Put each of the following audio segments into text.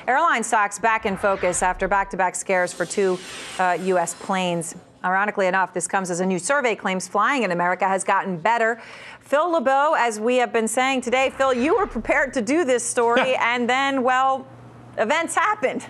Airline stocks back in focus after back-to-back scares for two U.S. planes. Ironically enough, this comes as a new survey claims flying in America has gotten better. Phil LeBeau, as we have been saying today, Phil, you were prepared to do this story, and then, well, events happened.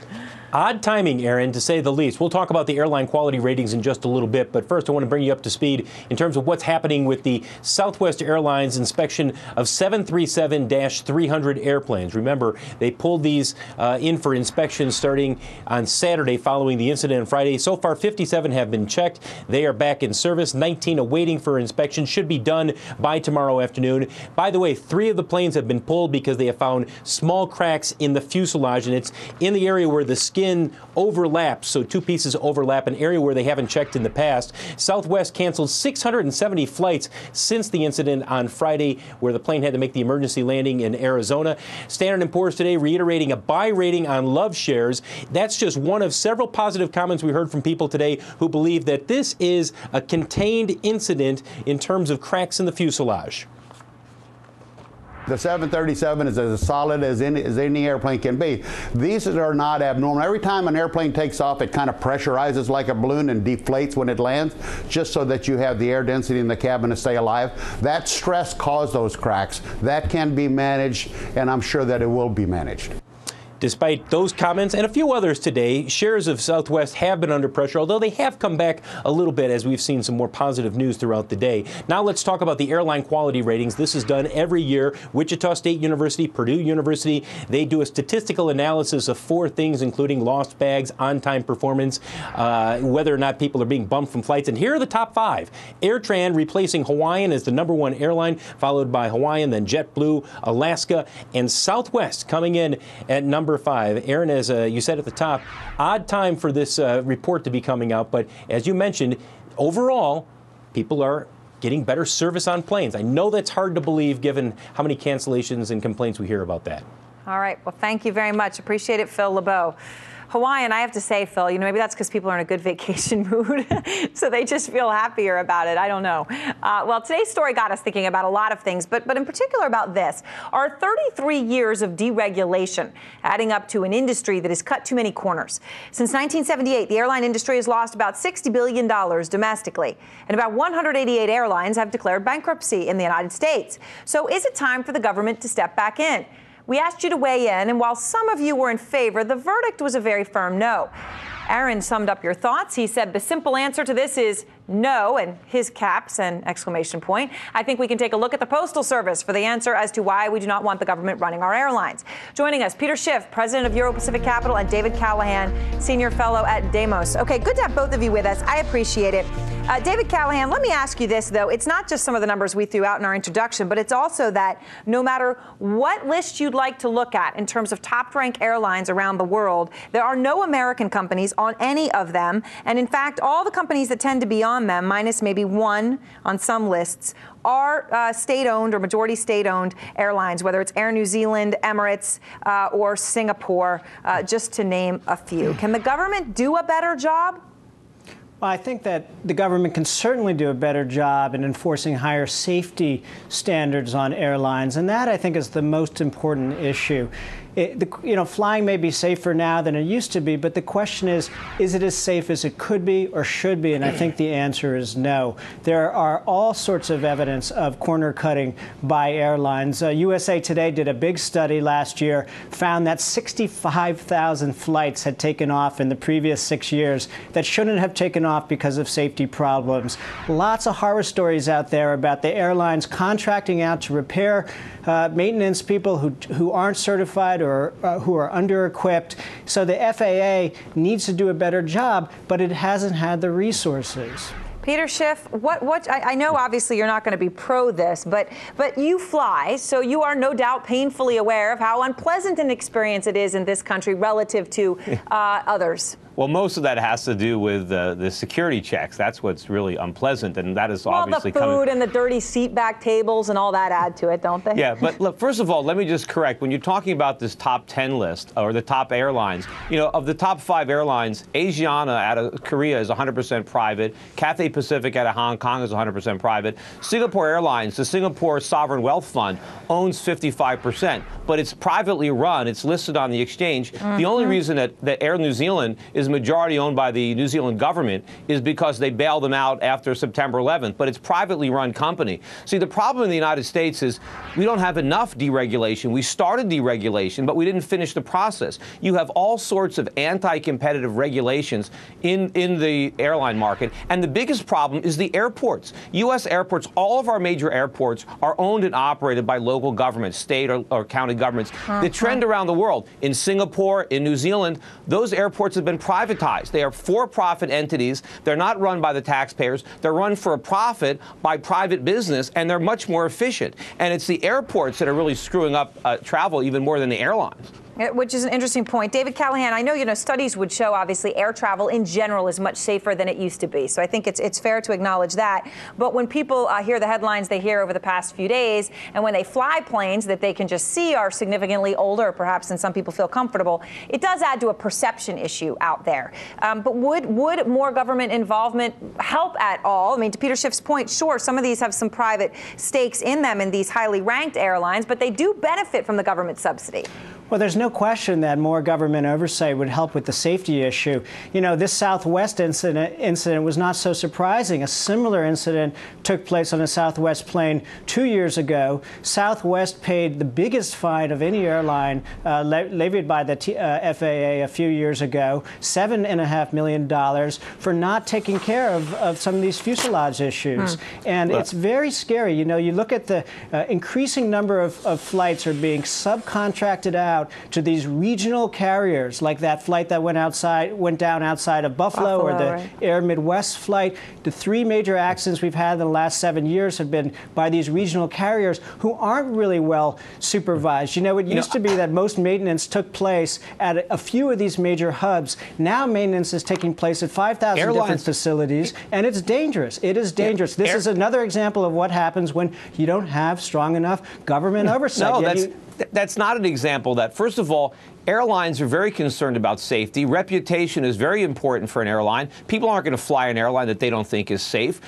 Odd timing, Aaron, to say the least. We'll talk about the airline quality ratings in just a little bit, but first I want to bring you up to speed in terms of what's happening with the Southwest Airlines inspection of 737-300 airplanes. Remember, they pulled these in for inspection starting on Saturday following the incident on Friday. So far, 57 have been checked. They are back in service. 19 awaiting for inspection. Should be done by tomorrow afternoon. By the way, 3 of the planes have been pulled because they have found small cracks in the fuselage, and it's in the area where the skin overlaps, so 2 pieces overlap, an area where they haven't checked in the past. Southwest canceled 670 flights since the incident on Friday, where the plane had to make the emergency landing in Arizona. Standard & Poor's today reiterating a buy rating on Love shares. That's just one of several positive comments we heard from people today who believe that this is a contained incident in terms of cracks in the fuselage. The 737 is as solid as any airplane can be. These are not abnormal. Every time an airplane takes off, it kind of pressurizes like a balloon and deflates when it lands, just so that you have the air density in the cabin to stay alive. That stress caused those cracks. That can be managed, and I'm sure that it will be managed. Despite those comments and a few others today, shares of Southwest have been under pressure, although they have come back a little bit as we've seen some more positive news throughout the day. Now let's talk about the airline quality ratings. This is done every year. Wichita State University, Purdue University, they do a statistical analysis of 4 things, including lost bags, on-time performance, whether or not people are being bumped from flights. And here are the top 5. AirTran replacing Hawaiian as the #1 airline, followed by Hawaiian, then JetBlue, Alaska, and Southwest coming in at number 5. Aaron, as you said at the top, odd time for this report to be coming out, but as you mentioned, overall, people are getting better service on planes. I know that's hard to believe given how many cancellations and complaints we hear about that. All right. Well, thank you very much. Appreciate it, Phil LeBeau. Hawaiian, I have to say, Phil, maybe that's because people are in a good vacation mood, so they just feel happier about it. I don't know. Well, today's story got us thinking about a lot of things, but in particular about this. Are 33 years of deregulation adding up to an industry that has cut too many corners? Since 1978, the airline industry has lost about $60 billion domestically, and about 188 airlines have declared bankruptcy in the United States. So is it time for the government to step back in? We asked you to weigh in, and while some of you were in favor, the verdict was a very firm no. Aaron summed up your thoughts. He said the simple answer to this is no, and his caps and exclamation point. I think we can take a look at the Postal Service for the answer as to why we do not want the government running our airlines. Joining us, Peter Schiff, president of Euro Pacific Capital, and David Callahan, senior fellow at Demos. Okay, good to have both of you with us. I appreciate it. David Callahan, let me ask you this, though. It's not just some of the numbers we threw out in our introduction, but it's also that no matter what list you'd like to look at in terms of top-ranked airlines around the world, there are no American companies on any of them. And in fact, all the companies that tend to be on them, minus maybe one on some lists, are state-owned or majority state-owned airlines, whether it's Air New Zealand, Emirates, or Singapore, just to name a few. Can the government do a better job? Well, I think that the government can certainly do a better job in enforcing higher safety standards on airlines, and that, I think, is the most important issue. Flying may be safer now than it used to be, but the question is it as safe as it could be or should be? And I think the answer is no. There are all sorts of evidence of corner cutting by airlines. USA Today did a big study last year, found that 65,000 flights had taken off in the previous 6 years that shouldn't have taken off because of safety problems. Lots of horror stories out there about the airlines contracting out to repair maintenance people who aren't certified or who are under-equipped. So the FAA needs to do a better job, but it hasn't had the resources. Peter Schiff, I know obviously you're not going to be pro this, but you fly, so you are no doubt painfully aware of how unpleasant an experience it is in this country relative to others. Well, most of that has to do with the security checks. That's what's really unpleasant, and that is obviously the food coming. and the dirty seat back tables and all that add to it, don't they? Yeah, but look, first of all, let me just correct. When you're talking about this top 10 list, or the top airlines, of the top 5 airlines, Asiana out of Korea is 100% private. Cathay Pacific out of Hong Kong is 100% private. Singapore Airlines, the Singapore Sovereign Wealth Fund, owns 55%, but it's privately run. It's listed on the exchange. The only reason that Air New Zealand is majority owned by the New Zealand government is because they bailed them out after September 11th, but it's privately run company. See, the problem in the United States is we don't have enough deregulation. We started deregulation, but we didn't finish the process. You have all sorts of anti-competitive regulations in the airline market, and the biggest problem is the airports. U.S. airports, all of our major airports are owned and operated by local governments, state or county governments. The trend around the world, in Singapore, in New Zealand, those airports have been privatized. They are for-profit entities. They're not run by the taxpayers. They're run for a profit by private business, and they're much more efficient. And it's the airports that are really screwing up travel even more than the airlines. Which is an interesting point. David Callahan, I know, studies would show, obviously, air travel in general is much safer than it used to be. So I think it's fair to acknowledge that. But when people hear the headlines they hear over the past few days, and when they fly planes that they can just see are significantly older, perhaps, than some people feel comfortable, it does add to a perception issue out there. But would more government involvement help at all? I mean, to Peter Schiff's point, sure, some of these have some private stakes in them in these highly ranked airlines, but they do benefit from the government subsidy. Well, there's no question that more government oversight would help with the safety issue. This Southwest incident was not so surprising. A similar incident took place on a Southwest plane 2 years ago. Southwest paid the biggest fine of any airline levied by the FAA a few years ago, $7.5 million, for not taking care of some of these fuselage issues. And it's very scary. You look at the increasing number of flights are being subcontracted out to these regional carriers, like that flight that went down outside of Buffalo, or the right. Air Midwest flight. The 3 major accidents we've had in the last 7 years have been by these regional carriers who aren't really well supervised. It used to be that most maintenance took place at a few of these major hubs. Now maintenance is taking place at 5,000 different facilities, and it's dangerous. It is dangerous. This is another example of what happens when you don't have strong enough government oversight. No, that's not an example of that. First of all, airlines are very concerned about safety. Reputation is very important for an airline. People aren't going to fly an airline that they don't think is safe.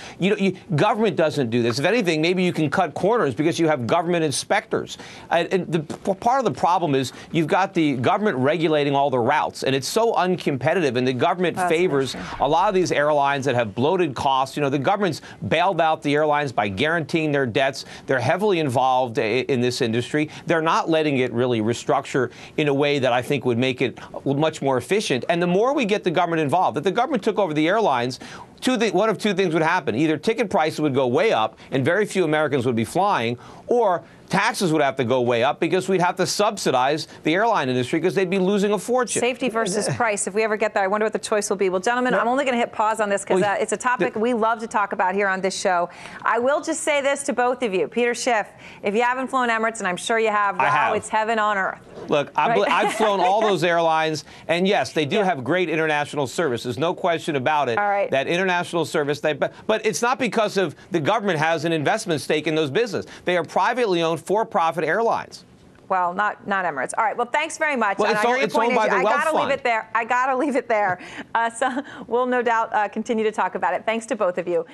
Government doesn't do this. If anything, maybe you can cut corners because you have government inspectors. And part of the problem is you've got the government regulating all the routes, and it's so uncompetitive, and the government favors a lot of these airlines that have bloated costs. The government's bailed out the airlines by guaranteeing their debts. They're heavily involved in this industry. They're not letting it really restructure in a way that I think would make it much more efficient. And the more we get the government involved, if the government took over the airlines, one of two things would happen. Either ticket prices would go way up and very few Americans would be flying, or taxes would have to go way up because we'd have to subsidize the airline industry because they'd be losing a fortune. Safety versus price. If we ever get there, I wonder what the choice will be. Well, gentlemen, I'm only going to hit pause on this because it's a topic we love to talk about here on this show. I will just say this to both of you. Peter Schiff, if you haven't flown Emirates, and I'm sure you have, wow, it's heaven on earth. Look, I've flown all those airlines, and yes, they do have great international service. There's no question about it. All right. That international service, but it's not because of the government has an investment stake in those businesses. They are privately owned, for-profit airlines. Well, not Emirates. All right. Well, thanks very much. Well, it's owned by the Wealth Fund. I gotta leave it there. So we'll no doubt continue to talk about it. Thanks to both of you.